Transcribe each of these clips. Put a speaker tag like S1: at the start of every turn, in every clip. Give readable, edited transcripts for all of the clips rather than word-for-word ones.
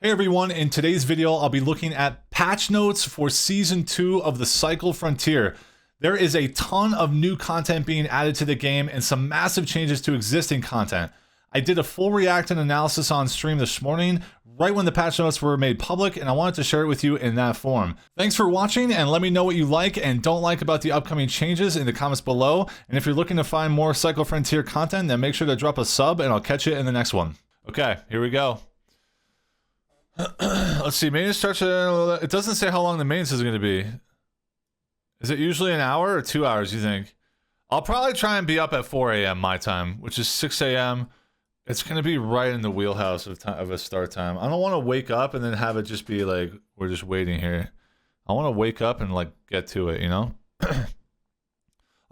S1: Hey everyone, in today's video I'll be looking at patch notes for Season 2 of the Cycle Frontier. There is a ton of new content being added to the game and some massive changes to existing content. I did a full react and analysis on stream this morning, right when the patch notes were made public, and I wanted to share it with you in that form. Thanks for watching, and let me know what you like and don't like about the upcoming changes in the comments below. And if you're looking to find more Cycle Frontier content, then make sure to drop a sub and I'll catch you in the next one. Okay, here we go. Let's see, main starts it doesn't say how long the mains is going to be. Is it usually an hour or 2 hours, you think? I'll probably try and be up at 4 a.m. my time, which is 6 a.m. It's going to be right in the wheelhouse of a start time. I don't want to wake up and then have it just be like, we're just waiting here. I want to wake up and like get to it, you know?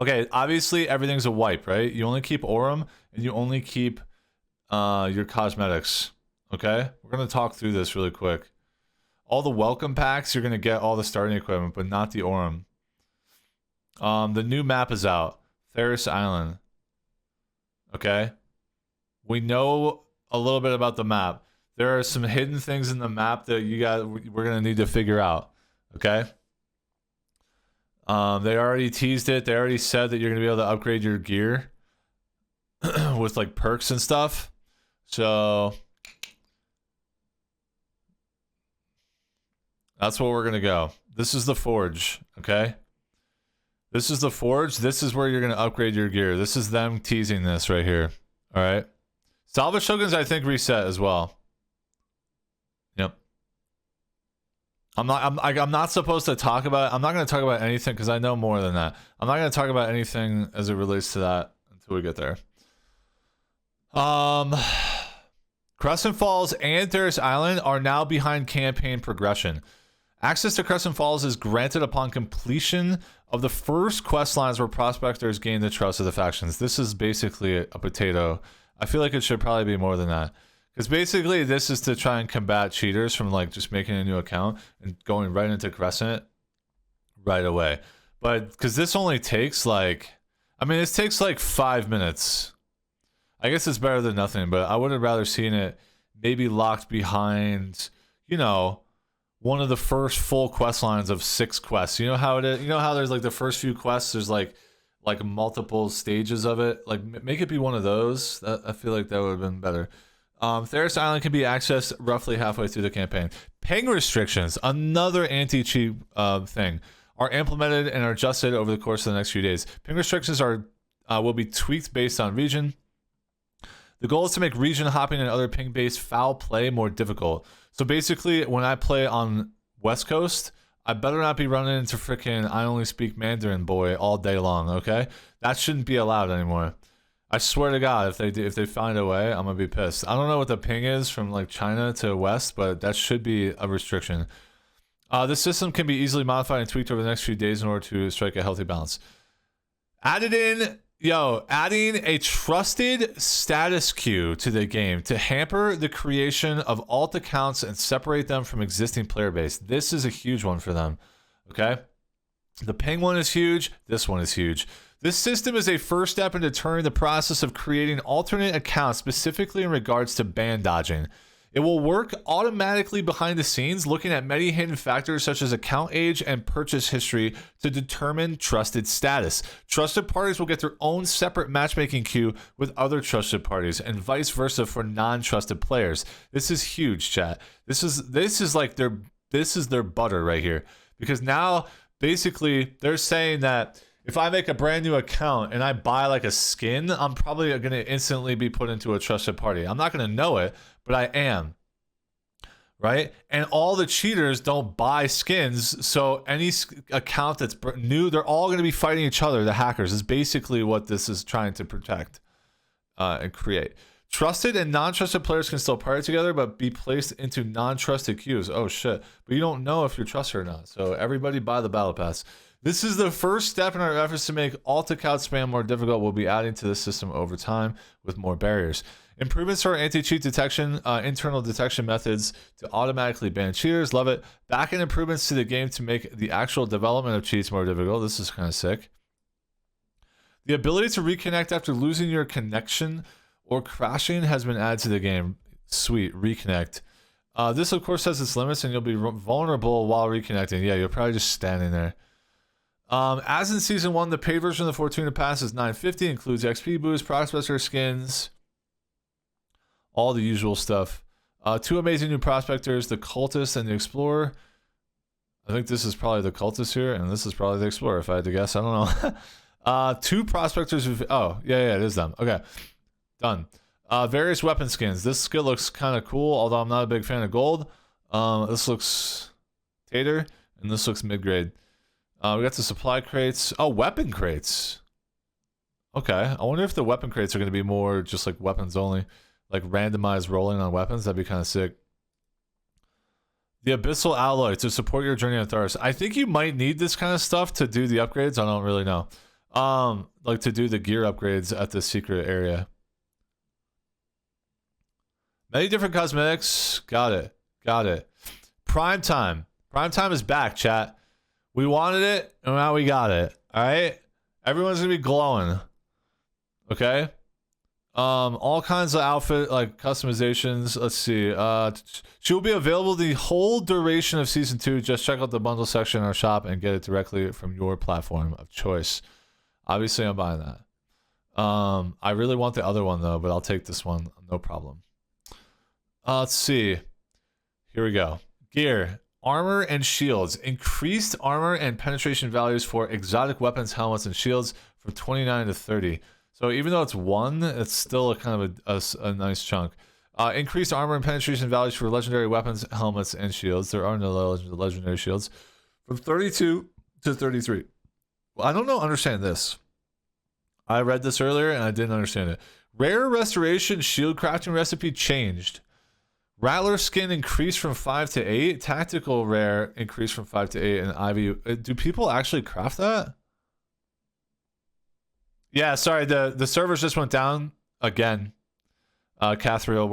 S1: Okay, obviously everything's a wipe, right? You only keep Aurum and you only keep your cosmetics. Okay, we're going to talk through this really quick. All the welcome packs, you're going to get all the starting equipment, but not the Aurum. The new map is out. Ferris Island. Okay. We know a little bit about the map. There are some hidden things in the map that we're going to need to figure out. Okay. They already teased it. They already said that you're going to be able to upgrade your gear with like perks and stuff. So that's where we're going to go. This is the forge, okay? This is the forge. This is where you're going to upgrade your gear. This is them teasing this right here. All right? Salvage tokens, I think, reset as well. Yep. I'm not supposed to talk about... I'm not going to talk about anything because I know more than that. I'm not going to talk about anything as it relates to that until we get there. Crescent Falls and Ferris Island are now behind campaign progression. Access to Crescent Falls is granted upon completion of the first quest lines where prospectors gain the trust of the factions. This is basically a potato. I feel like it should probably be more than that. Because basically this is to try and combat cheaters from like just making a new account and going right into Crescent right away. But because this only takes like, I mean, it takes like 5 minutes. I guess it's better than nothing, but I would have rather seen it maybe locked behind, you know, one of the first full quest lines of 6 quests. You know how it is? You know how there's like the first few quests, there's like multiple stages of it? Like make it be one of those. I feel like that would have been better. Ferris Island can be accessed roughly halfway through the campaign. Ping restrictions, another anti-cheat thing, are implemented and are adjusted over the course of the next few days. Ping restrictions will be tweaked based on region. The goal is to make region hopping and other ping-based foul play more difficult. So basically, when I play on West Coast, I better not be running into freaking I only speak Mandarin boy all day long, okay? That shouldn't be allowed anymore. I swear to God, if they find a way, I'm gonna be pissed. I don't know what the ping is from like China to West, but that should be a restriction. This system can be easily modified and tweaked over the next few days in order to strike a healthy balance. Adding a trusted status queue to the game to hamper the creation of alt accounts and separate them from existing player base. This is a huge one for them, okay? The ping one is huge. This one is huge. This system is a first step in deterring the process of creating alternate accounts, specifically in regards to ban dodging. It will work automatically behind the scenes, looking at many hidden factors such as account age and purchase history to determine trusted status. Trusted parties will get their own separate matchmaking queue with other trusted parties, and vice versa for non-trusted players. This is huge, chat. This is like their butter right here, because now basically they're saying that if I make a brand new account and I buy like a skin, I'm probably going to instantly be put into a trusted party. I'm not going to know it, but I am, right? And all the cheaters don't buy skins, so any account that's new, they're all going to be fighting each other. The hackers is basically what this is trying to protect and create. Trusted and non-trusted players can still party together, but be placed into non-trusted queues. Oh shit! But you don't know if you're trusted or not. So everybody buy the battle pass. This is the first step in our efforts to make alt account spam more difficult. We'll be adding to this system over time with more barriers. Improvements to our anti-cheat detection, internal detection methods to automatically ban cheaters. Love it. Backend improvements to the game to make the actual development of cheats more difficult. This is kind of sick. The ability to reconnect after losing your connection or crashing has been added to the game. Sweet. Reconnect. This, of course, has its limits, and you'll be vulnerable while reconnecting. Yeah, you're probably just standing there. As in Season 1, the paid version of the Fortuna Pass is $9.50, includes XP boosts, prospector skins, all the usual stuff. 2 amazing new prospectors, the Cultist and the Explorer. I think this is probably the Cultist here, and this is probably the Explorer, if I had to guess. I don't know. 2 prospectors. Oh, yeah, it is them. Okay, done. Various weapon skins. This skill looks kind of cool, although I'm not a big fan of gold. This looks tater, and this looks mid-grade. We got the supply crates. Oh, weapon crates. Okay, I wonder if the weapon crates are going to be more just like weapons only. Like randomized rolling on weapons. That'd be kind of sick. The Abyssal Alloy to support your journey on Tharos. I think you might need this kind of stuff to do the upgrades. I don't really know. Like to do the gear upgrades at the secret area. Many different cosmetics. Got it. Prime time. Prime time is back, chat. We wanted it, and now we got it. All right? Everyone's going to be glowing. Okay? All kinds of outfit, like, customizations. Let's see. She will be available the whole duration of Season 2. Just check out the bundle section in our shop and get it directly from your platform of choice. Obviously, I'm buying that. I really want the other one, though, but I'll take this one. No problem. Let's see. Here we go. Gear. Armor and shields. Increased armor and penetration values for exotic weapons, helmets, and shields from 29 to 30. So even though it's 1, it's still a kind of a nice chunk. Increased armor and penetration values for legendary weapons, helmets, and shields. There are no legendary shields. From 32 to 33. Well, I don't understand this. I read this earlier and I didn't understand it. Rare restoration shield crafting recipe changed. Rattler skin increased from 5 to 8. Tactical rare increased from 5 to 8. And Ivy. Do people actually craft that? Yeah, sorry. The servers just went down again. Cathriel,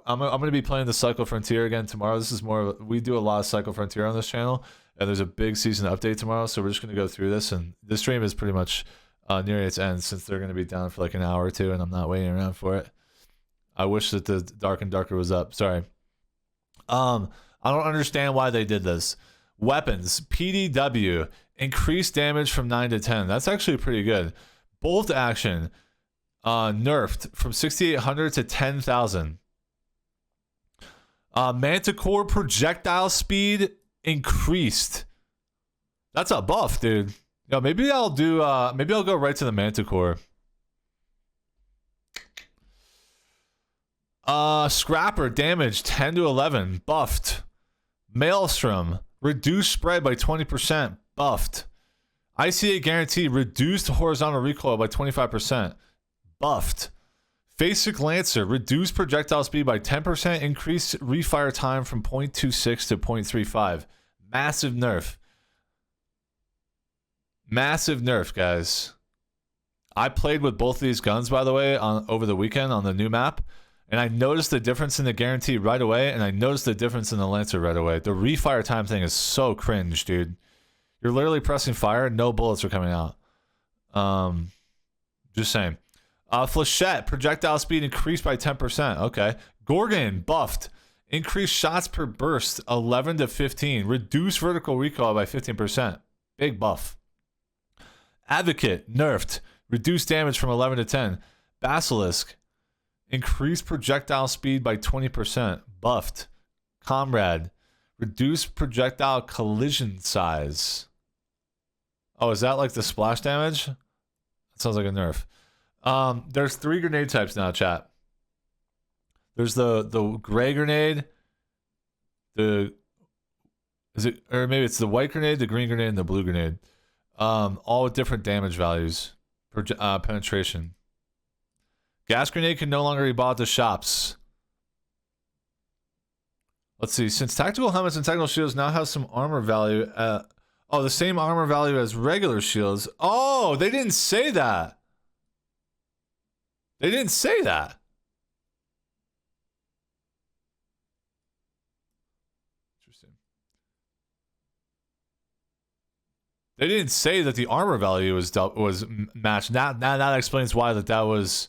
S1: I'm gonna be playing the Cycle Frontier again tomorrow. This is we do a lot of Cycle Frontier on this channel, and there's a big season update tomorrow. So we're just gonna go through this, and this stream is pretty much nearing its end since they're gonna be down for like an hour or two, and I'm not waiting around for it. I wish that the Dark and Darker was up. Sorry. I don't understand why they did this. Weapons, PDW, increased damage from 9 to 10. That's actually pretty good. Bolt action, nerfed from 6,800 to 10,000. Manticore projectile speed increased. That's a buff, dude. Yo, maybe I'll go right to the Manticore. Scrapper damage 10 to 11 buffed. Maelstrom reduced spread by 20% buffed. ICA guarantee reduced horizontal recoil by 25% buffed. Basic Lancer reduced projectile speed by 10%, increased refire time from 0.26 to 0.35. Massive nerf. Massive nerf, guys. I played with both of these guns, by the way, over the weekend on the new map. And I noticed the difference in the guarantee right away, and I noticed the difference in the Lancer right away. The refire time thing is so cringe, dude. You're literally pressing fire, no bullets are coming out. Just saying. Flechette, projectile speed increased by 10%. Okay. Gorgon, buffed. Increased shots per burst, 11 to 15. Reduced vertical recoil by 15%. Big buff. Advocate, nerfed. Reduced damage from 11 to 10. Basilisk, increased projectile speed by 20%. Buffed. Comrade. Reduced projectile collision size. Oh, is that like the splash damage? That sounds like a nerf. There's 3 grenade types now, chat. There's the gray grenade. Or maybe it's the white grenade, the green grenade, and the blue grenade. All with different damage values. Penetration. Gas grenade can no longer be bought at the shops. Let's see. Since tactical helmets and tactical shields now have some armor value. The same armor value as regular shields. Oh, they didn't say that. They didn't say that. Interesting. They didn't say that the armor value was matched. Now that explains why that was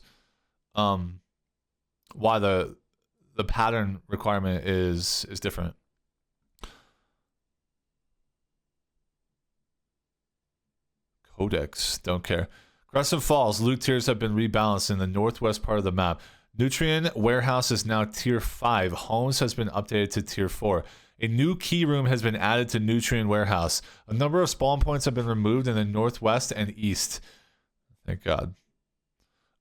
S1: why the the pattern requirement is different. Codex, don't care. Crescent Falls, loot tiers have been rebalanced in the northwest part of the map. Nutrient Warehouse is now tier 5. Homes has been updated to tier 4. A new key room has been added to Nutrient Warehouse. A number of spawn points have been removed in the northwest and east. Thank God.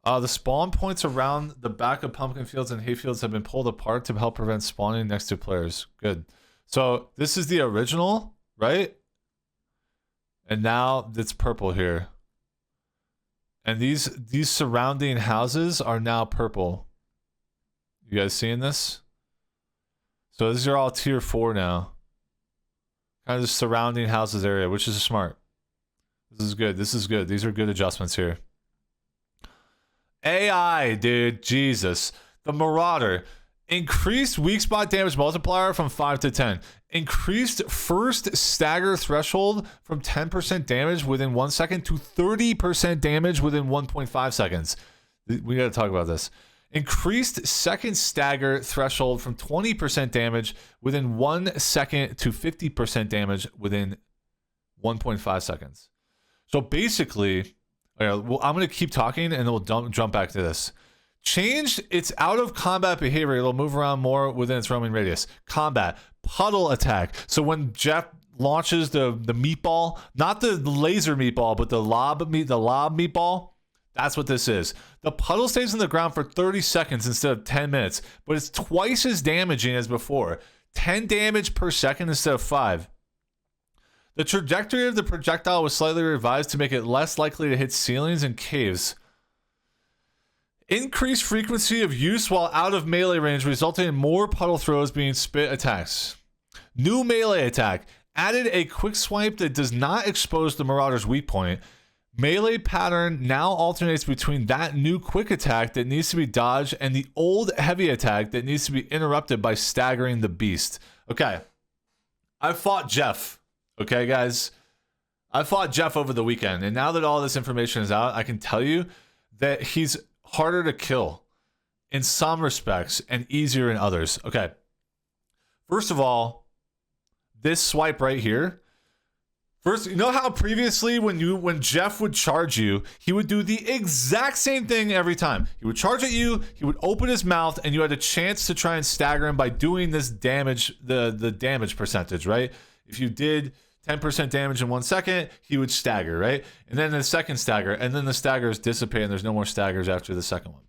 S1: The spawn points around the back of pumpkin fields and hay fields have been pulled apart to help prevent spawning next to players. Good. So this is the original, right? And now it's purple here. And these surrounding houses are now purple. You guys seeing this? So these are all tier 4 now. Kind of the surrounding houses area, which is smart. This is good. This is good. These are good adjustments here. AI, dude. Jesus. The Marauder. Increased weak spot damage multiplier from 5 to 10. Increased first stagger threshold from 10% damage within 1 second to 30% damage within 1.5 seconds. We got to talk about this. Increased second stagger threshold from 20% damage within 1 second to 50% damage within 1.5 seconds. So basically, well, I'm going to keep talking and then we'll jump back to this. Changed its out of combat behavior. It'll move around more within its roaming radius. Combat. Puddle attack. So when Jeff launches the meatball, not the laser meatball, but the lob meatball, that's what this is. The puddle stays on the ground for 30 seconds instead of 10 minutes, but it's twice as damaging as before. 10 damage per second instead of 5. The trajectory of the projectile was slightly revised to make it less likely to hit ceilings and caves. Increased frequency of use while out of melee range, resulting in more puddle throws being spit attacks. New melee attack. Added a quick swipe that does not expose the Marauder's weak point. Melee pattern now alternates between that new quick attack that needs to be dodged and the old heavy attack that needs to be interrupted by staggering the beast. Okay. I fought Jeff. Okay, guys? I fought Jeff over the weekend, and now that all this information is out, I can tell you that he's harder to kill in some respects and easier in others. Okay. First of all, this swipe right here. First, you know how previously when Jeff would charge you, he would do the exact same thing every time. He would charge at you, he would open his mouth, and you had a chance to try and stagger him by doing this damage, the damage percentage, right? If you did 10% damage in 1 second, he would stagger, right? And then the second stagger, and then the staggers dissipate, and there's no more staggers after the second one.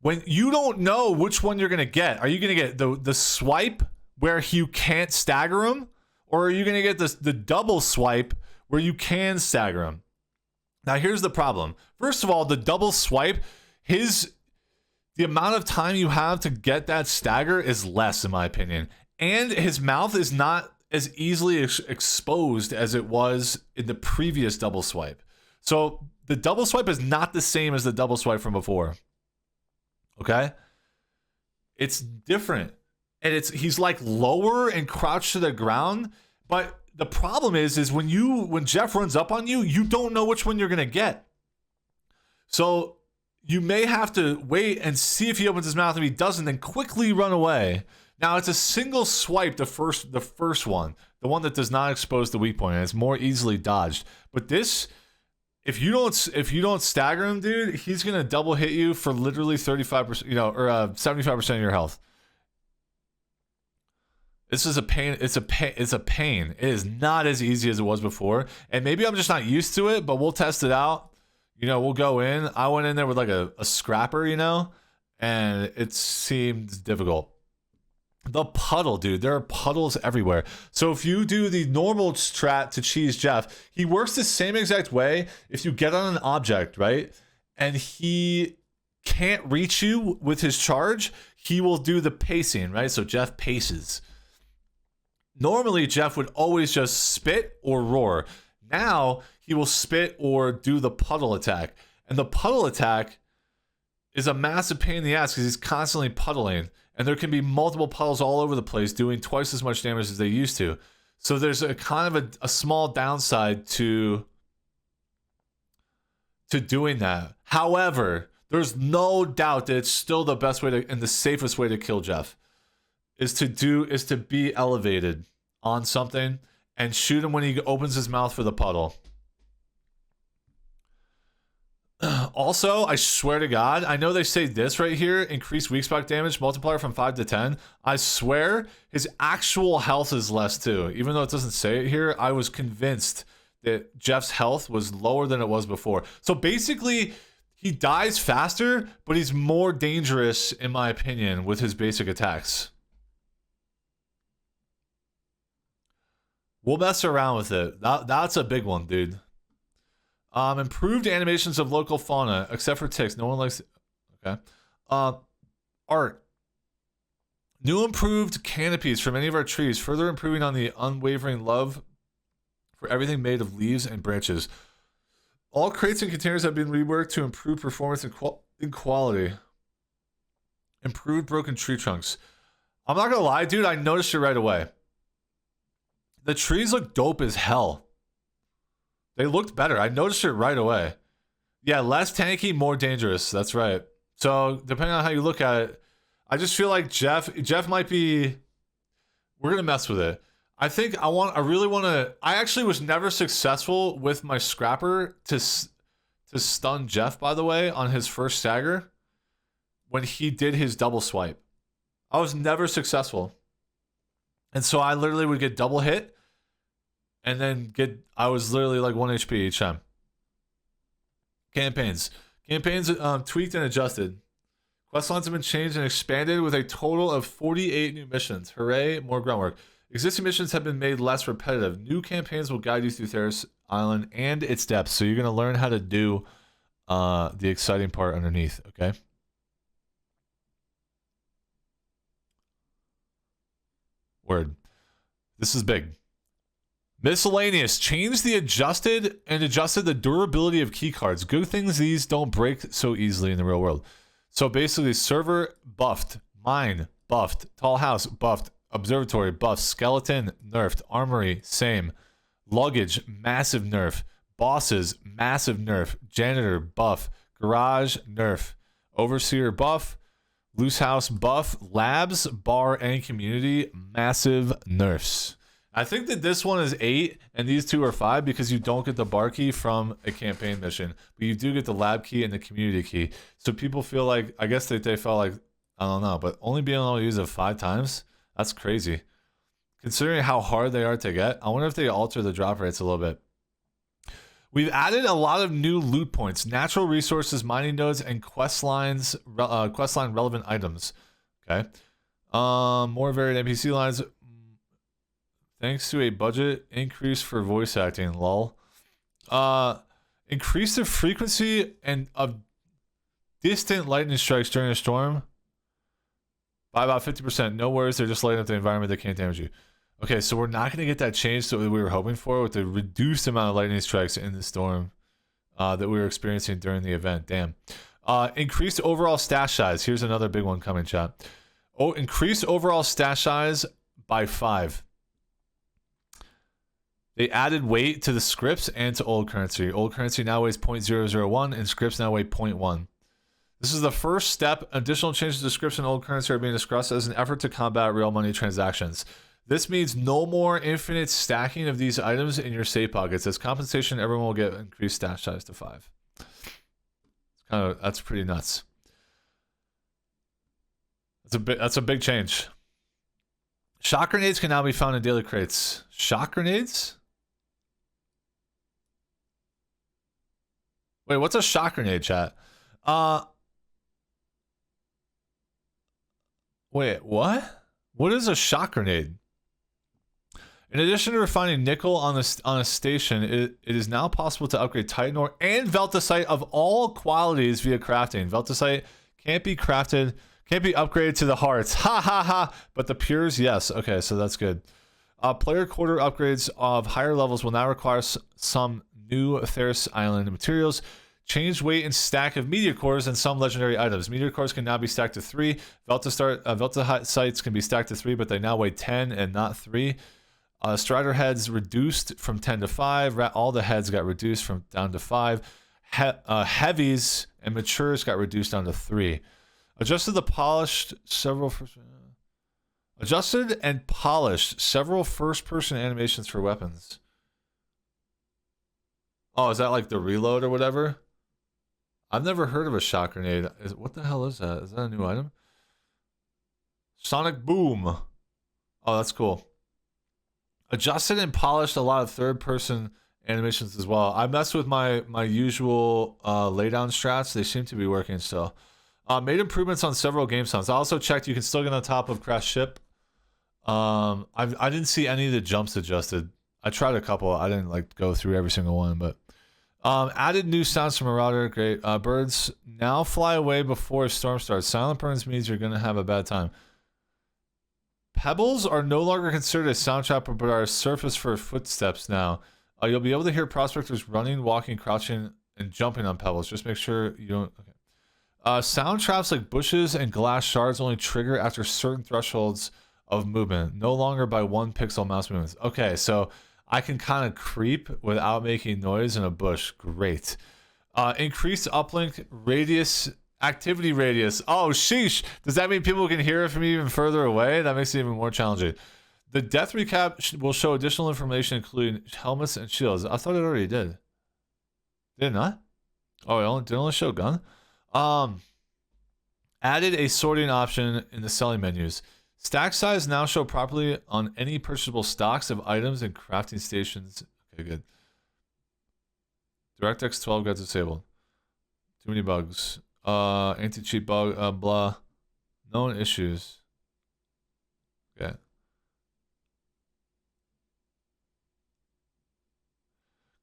S1: When you don't know which one you're going to get, are you going to get the swipe where you can't stagger him? Or are you going to get the double swipe where you can stagger him? Now, here's the problem. First of all, the double swipe, the amount of time you have to get that stagger is less, in my opinion. And his mouth is not as easily exposed as it was in the previous double swipe. So the double swipe is not the same as the double swipe from before. Okay? It's different. And he's like lower and crouched to the ground. But the problem is when Jeff runs up on you, you don't know which one you're gonna get. So you may have to wait and see if he opens his mouth. If he doesn't, then quickly run away. Now it's a single swipe, the first one, the one that does not expose the weak point, and it's more easily dodged. But this, if you don't stagger him, dude, he's gonna double hit you for literally 35%, or 75% of your health. This is a pain. It's a pain. It is not as easy as it was before, and maybe I'm just not used to it. But we'll test it out. We'll go in. I went in there with like a scrapper, and it seemed difficult. The puddle, dude. There are puddles everywhere. So if you do the normal strat to cheese Jeff, he works the same exact way. If you get on an object, right, and he can't reach you with his charge, he will do the pacing, right? So Jeff paces. Normally, Jeff would always just spit or roar. Now, he will spit or do the puddle attack. And the puddle attack is a massive pain in the ass because he's constantly puddling. And there can be multiple puddles all over the place doing twice as much damage as they used to. So there's a kind of a small downside to doing that. However, There's no doubt that it's still the best way to and the safest way to kill Jeff is to be elevated on something and shoot him when he opens his mouth for the puddle. Also, I swear to God, I know they say this right here, increased weak spot damage multiplier from 5 to 10. I swear his actual health is less too. Even though it doesn't say it here, I was convinced that Jeff's health was lower than it was before. So basically, he dies faster, but he's more dangerous, in my opinion, with his basic attacks. We'll mess around with it. That's a big one, dude. Improved animations of local fauna, except for ticks. No one likes it. Okay. Art. New improved canopies for many of our trees, further improving on the unwavering love for everything made of leaves and branches. All crates and containers have been reworked to improve performance and quality. Improved broken tree trunks. I'm not gonna lie, dude, I noticed it right away. The trees look dope as hell. They looked better. I noticed it right away. Yeah, less tanky, more dangerous. That's right. So depending on how you look at it, I just feel like Jeff might be. We're gonna mess with it. I actually was never successful with my scrapper to stun Jeff, by the way, on his first stagger when he did his double swipe. I was never successful. And so I literally would get double hit and then I was literally like 1 HP each time. Campaigns tweaked and adjusted. Quest lines have been changed and expanded with a total of 48 new missions. Hooray, more groundwork. Existing missions have been made less repetitive. New campaigns will guide you through Theros Island and its depths. So you're going to learn how to do the exciting part underneath, okay? Word. This is big. Miscellaneous. Changed adjusted the durability of keycards. Good things these don't break so easily in the real world. So basically, server buffed, mine buffed, tall house buffed, observatory buffed, skeleton nerfed, armory same, luggage massive nerf, bosses massive nerf, janitor buff, garage nerf, overseer buff, loose house buff, labs, bar, and community massive nerfs. I think that this one is 8 and these two are 5 because you don't get the bar key from a campaign mission, but you do get the lab key and the community key. So people feel like, I guess that they felt like, I don't know, but only being able to use it 5 times, that's crazy. Considering how hard they are to get, I wonder if they alter the drop rates a little bit. We've added a lot of new loot points, natural resources, mining nodes, and questline relevant items. Okay. More varied NPC lines. Thanks to a budget increase for voice acting, lol. Increase the frequency of distant lightning strikes during a storm by about 50%. No worries, they're just lighting up the environment. They can't damage you. Okay, so we're not going to get that change that we were hoping for with the reduced amount of lightning strikes in the storm that we were experiencing during the event. Damn. Increased overall stash size. Here's another big one coming, chat. Oh, increased overall stash size by 5. They added weight to the scripts and to old currency. Old currency now weighs 0.001 and scripts now weigh 0.1. This is the first step. Additional changes to scripts and old currency are being discussed as an effort to combat real money transactions. This means no more infinite stacking of these items in your safe pockets. As compensation, everyone will get increased stash size to 5. That's pretty nuts. That's a big change. Shock grenades can now be found in daily crates. Shock grenades? Wait, what's a shock grenade, chat? Wait, what? What is a shock grenade? In addition to refining nickel on a station, it is now possible to upgrade Titan ore and Veltosite of all qualities via crafting. Veltosite can't be crafted, can't be upgraded to the hearts. Ha ha ha! But the pures, yes. Okay, so that's good. Player quarter upgrades of higher levels will now require some new Theros Island materials. Changed weight and stack of meteor cores and some legendary items. Meteor cores can now be stacked to 3. Veltosites can be stacked to 3, but they now weigh 10 and not 3. Strider heads reduced from 10 to 5. All the heads got reduced from down to 5. Heavies and matures got reduced down to 3. Adjusted and polished several first-person animations for weapons. Oh, is that like the reload or whatever? I've never heard of a shot grenade. What the hell is that? Is that a new item? Sonic Boom. Oh, that's cool. Adjusted and polished a lot of third-person animations as well. I messed with my usual laydown strats. They seem to be working still. Made improvements on several game sounds. I also checked you can still get on top of crash ship. I didn't see any of the jumps adjusted. I tried a couple. I didn't like go through every single one, but added new sounds to Marauder. Great. Birds now fly away before a storm starts. Silent burns means you're gonna have a bad time. Pebbles are no longer considered a sound trap, but are a surface for footsteps now. You'll be able to hear prospectors running, walking, crouching, and jumping on pebbles. Just make sure you don't. Okay. Sound traps like bushes and glass shards only trigger after certain thresholds of movement, no longer by 1 pixel mouse movements. Okay, so I can kind of creep without making noise in a bush. Great. Increased uplink radius, activity radius. Oh, sheesh. Does that mean people can hear it from even further away? That makes it even more challenging. The death recap will show additional information, including helmets and shields. I thought it already did. Did it not? Oh, did it only show gun? Added a sorting option in the selling menus. Stack size now show properly on any purchasable stocks of items and crafting stations. Okay, good. DirectX 12 got disabled. Too many bugs. Anti-cheat bug, blah. Known issues. Okay.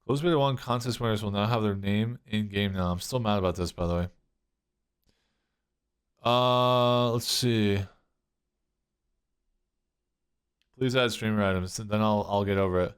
S1: Close Beta 1 contest winners will now have their name in-game now. I'm still mad about this, by the way. Let's see. Please add streamer items, and then I'll get over it.